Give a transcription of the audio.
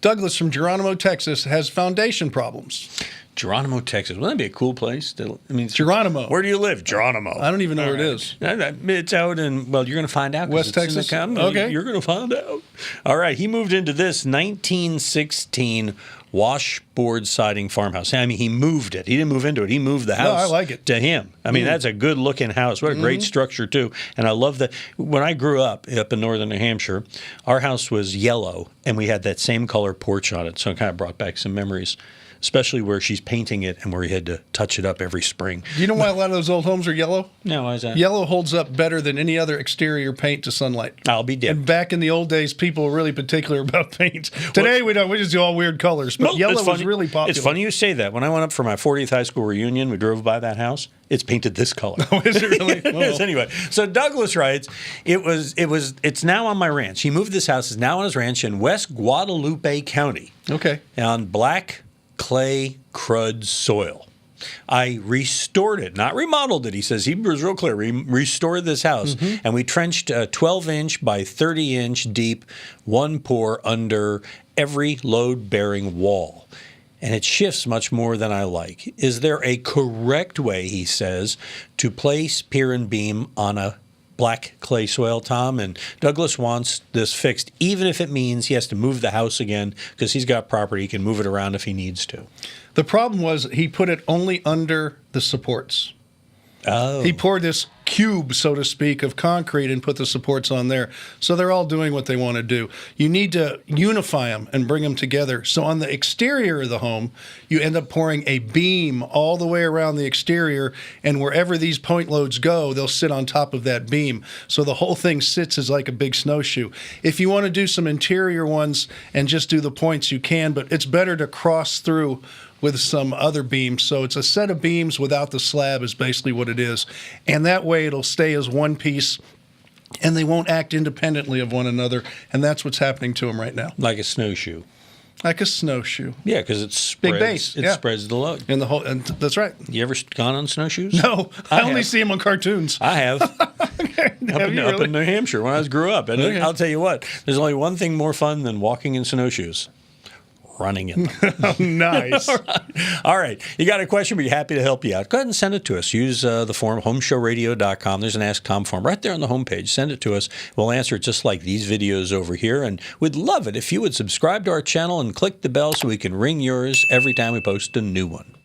Douglas from Geronimo, Texas, has foundation problems. Geronimo, Texas. Wouldn't that be a cool place? Geronimo. Where do you live? Geronimo. I don't even know where it is. It's out in, well, you're going to find out. West Texas? Okay. You're going to find out. All right. He moved into this 1916 washboard siding farmhouse. I mean, he moved it. He didn't move into it. He moved the house. No, I like it. To him. I mean, that's a good-looking house. What a great structure, too. And I love that. When I grew up in northern New Hampshire, our house was yellow, and we had that same color porch on it, so it kind of brought back some memories. Especially where she's painting it and where he had to touch it up every spring. Do you know why a lot of those old homes are yellow? No, why is that? Yellow holds up better than any other exterior paint to sunlight. I'll be damned. And back in the old days, people were really particular about paint. Today, we just do all weird colors, but yellow was really popular. It's funny you say that. When I went up for my 40th high school reunion, we drove by that house. It's painted this color. Oh, is it really? It is. Anyway, so Douglas writes, it's now on my ranch. He moved this house. It's now on his ranch in West Guadalupe County. Okay. On black clay crud soil. I restored it, not remodeled it. He says, he was real clear. We restored this house, and we trenched a 12-inch by 30-inch deep, one pour under every load-bearing wall. And it shifts much more than I like. Is there a correct way, he says, to place pier and beam on a black clay soil, Tom? And Douglas wants this fixed, even if it means he has to move the house again because he's got property. He can move it around if he needs to. The problem was he put it only under the supports. Oh. He poured this cube, so to speak, of concrete and put the supports on there. So they're all doing what they want to do. You need to unify them and bring them together. So on the exterior of the home, you end up pouring a beam all the way around the exterior, and wherever these point loads go, they'll sit on top of that beam. So the whole thing sits as like a big snowshoe. If you want to do some interior ones and just do the points, you can, but it's better to cross through with some other beams. So it's a set of beams without the slab is basically what it is. And that way it'll stay as one piece and they won't act independently of one another. And that's what's happening to them right now. Like a snowshoe. Like a snowshoe. Yeah, because it spreads. Big base. It spreads the load. And that's right. You ever gone on snowshoes? No, I only see them on cartoons. I have. Up in New Hampshire when I grew up. And I'll tell you what, there's only one thing more fun than walking in snowshoes. Running in them. Nice. All right. You got a question, we'd be happy to help you out. Go ahead and send it to us. Use the form, HomeShowRadio.com. There's an Ask Tom form right there on the homepage. Send it to us. We'll answer it just like these videos over here. And we'd love it if you would subscribe to our channel and click the bell so we can ring yours every time we post a new one.